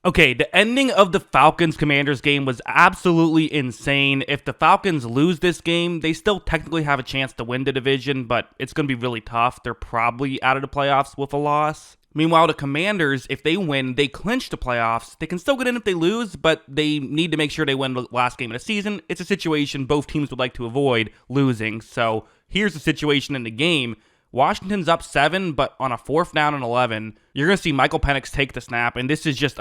Okay, the ending of the Falcons-Commanders game was absolutely insane. If the Falcons lose this game, they still technically have a chance to win the division, but it's going to be really tough. They're probably out of the playoffs with a loss. Meanwhile, the Commanders, if they win, they clinch the playoffs. They can still get in if they lose, but they need to make sure they win the last game of the season. It's a situation both teams would like to avoid losing. So here's the situation in the game. Washington's up 7, but on a 4th down and 11, you're going to see Michael Penix take the snap, and this is just,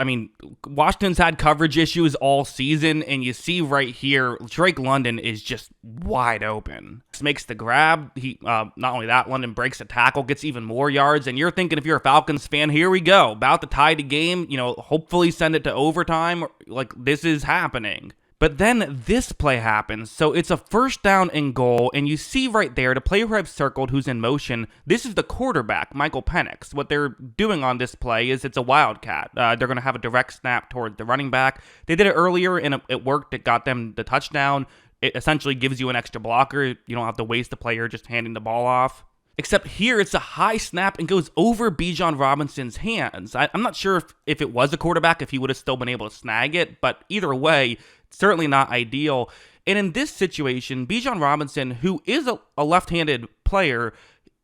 Washington's had coverage issues all season, and you see right here, Drake London is just wide open. This makes the grab. He not only that, London breaks a tackle, gets even more yards, and you're thinking, if you're a Falcons fan, here we go, about to tie the game, hopefully send it to overtime, like this is happening. But then this play happens, so it's a 1st down and goal, and you see right there, the player who I've circled who's in motion, this is the quarterback, Michael Penix. What they're doing on this play is it's a wildcat. They're going to have a direct snap toward the running back. They did it earlier, and it worked. It got them the touchdown. It essentially gives you an extra blocker. You don't have to waste the player just handing the ball off. Except here, it's a high snap and goes over Bijan Robinson's hands. I'm not sure if it was a quarterback, if he would have still been able to snag it, but either way, certainly not ideal. And in this situation, Bijan Robinson, who is a left-handed player,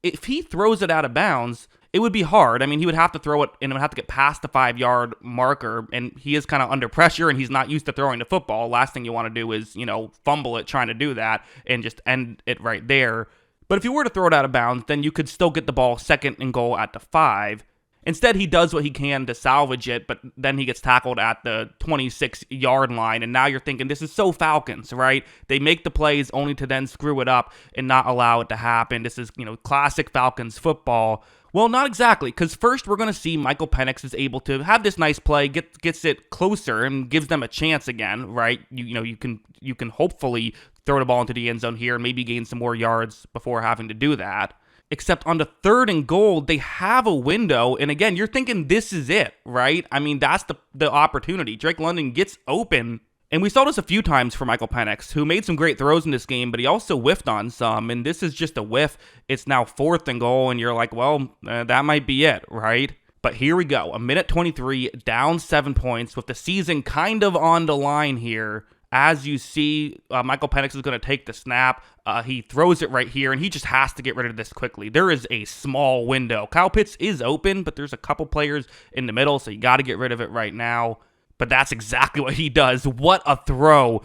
if he throws it out of bounds, it would be hard. He would have to throw it, and it would have to get past the 5-yard marker, and he is kind of under pressure, and he's not used to throwing the football. Last thing you want to do is, fumble it trying to do that and just end it right there. But if you were to throw it out of bounds, then you could still get the ball 2nd and goal at the 5. Instead, he does what he can to salvage it, but then he gets tackled at the 26-yard line, and now you're thinking, this is so Falcons, right? They make the plays only to then screw it up and not allow it to happen. This is, classic Falcons football. Well, not exactly, because first we're going to see Michael Penix is able to have this nice play, gets it closer, and gives them a chance again, right? You can hopefully throw the ball into the end zone here and maybe gain some more yards before having to do that. Except on the 3rd and goal, they have a window, and again, you're thinking this is it, right? That's the opportunity. Drake London gets open, and we saw this a few times for Michael Penix, who made some great throws in this game, but he also whiffed on some, and this is just a whiff. It's now 4th and goal, and you're like, well, that might be it, right? But here we go, 1:23, down 7 points, with the season kind of on the line here. As you see, Michael Penix is going to take the snap. He throws it right here, and he just has to get rid of this quickly. There is a small window. Kyle Pitts is open, but there's a couple players in the middle, so you got to get rid of it right now. But that's exactly what he does. What a throw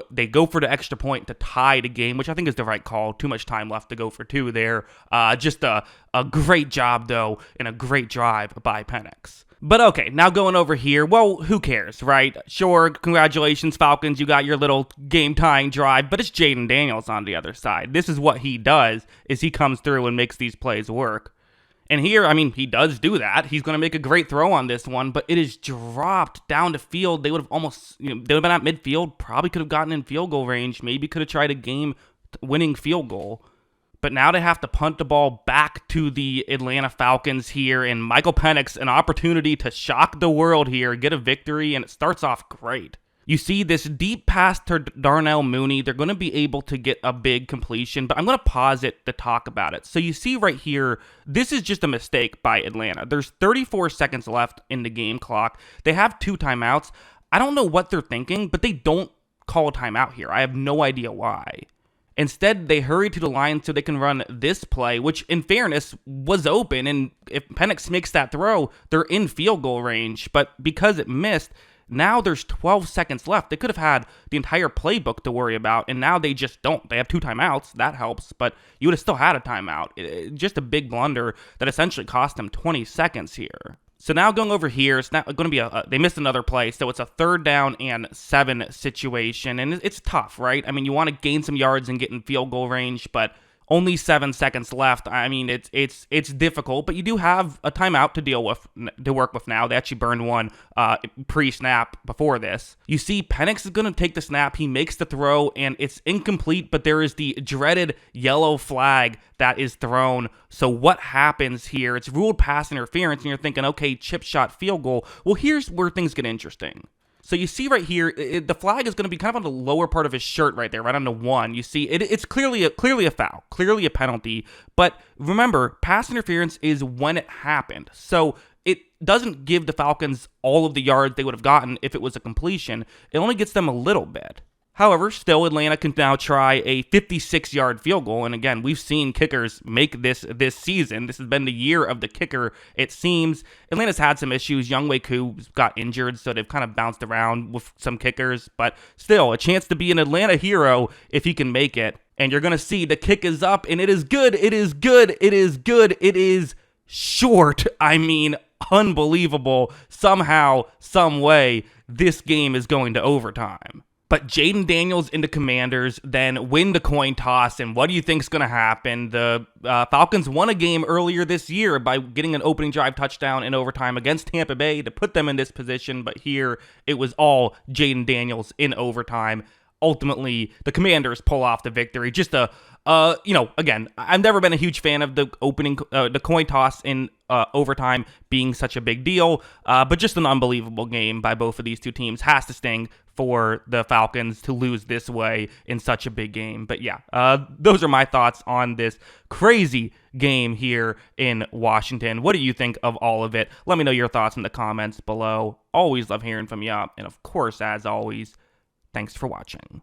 they go for the extra point to tie the game, which I think is the right call. Too much time left to go for 2 there. Just a great job, though, and a great drive by Penix. But okay, now going over here, well, who cares, right? Sure, congratulations, Falcons, you got your little game-tying drive, but it's Jayden Daniels on the other side. This is what he does, is he comes through and makes these plays work. And here, he does do that. He's going to make a great throw on this one, but it is dropped down the field. They would have almost, they would have been at midfield, probably could have gotten in field goal range, maybe could have tried a game-winning field goal. But now they have to punt the ball back to the Atlanta Falcons here, and Michael Penix, an opportunity to shock the world here, get a victory, and it starts off great. You see this deep pass to Darnell Mooney. They're going to be able to get a big completion, but I'm going to pause it to talk about it. So you see right here, this is just a mistake by Atlanta. There's 34 seconds left in the game clock. They have 2 timeouts. I don't know what they're thinking, but they don't call a timeout here. I have no idea why. Instead, they hurry to the line so they can run this play, which, in fairness, was open. And if Penix makes that throw, they're in field goal range. But because it missed, now there's 12 seconds left. They could have had the entire playbook to worry about, and now they just don't. They have 2 timeouts. That helps, but you would have still had a timeout. Just a big blunder that essentially cost them 20 seconds here. So now going over here, it's not going to be they missed another play, so it's a 3rd down and 7 situation, and it's tough, right? You want to gain some yards and get in field goal range, but only 7 seconds left. It's difficult, but you do have a timeout to work with now. They actually burned one pre-snap before this. You see, Penix is going to take the snap. He makes the throw, and it's incomplete, but there is the dreaded yellow flag that is thrown. So what happens here? It's ruled pass interference, and you're thinking, okay, chip shot field goal. Well, here's where things get interesting. So you see right here, the flag is going to be kind of on the lower part of his shirt right there, right on the 1. You see, it's clearly a foul, clearly a penalty. But remember, pass interference is when it happened. So doesn't give the Falcons all of the yards they would have gotten if it was a completion. It only gets them a little bit. However, still, Atlanta can now try a 56-yard field goal. And again, we've seen kickers make this season. This has been the year of the kicker, it seems. Atlanta's had some issues. Younghoe Koo got injured, so they've kind of bounced around with some kickers. But still, a chance to be an Atlanta hero if he can make it. And you're going to see the kick is up, and it is good. It is good. It is good. It is short. I mean, unbelievable. Somehow, some way, this game is going to overtime. But Jaden Daniels into Commanders, then win the coin toss, and what do you think is going to happen? The Falcons won a game earlier this year by getting an opening drive touchdown in overtime against Tampa Bay to put them in this position, but here it was all Jaden Daniels in overtime. Ultimately, the Commanders pull off the victory. Just again, I've never been a huge fan of the coin toss in overtime being such a big deal, but just an unbelievable game by both of these two teams. Has to sting for the Falcons to lose this way in such a big game. But yeah, those are my thoughts on this crazy game here in Washington. What do you think of all of it? Let me know your thoughts in the comments below. Always love hearing from you. And of course, as always, thanks for watching.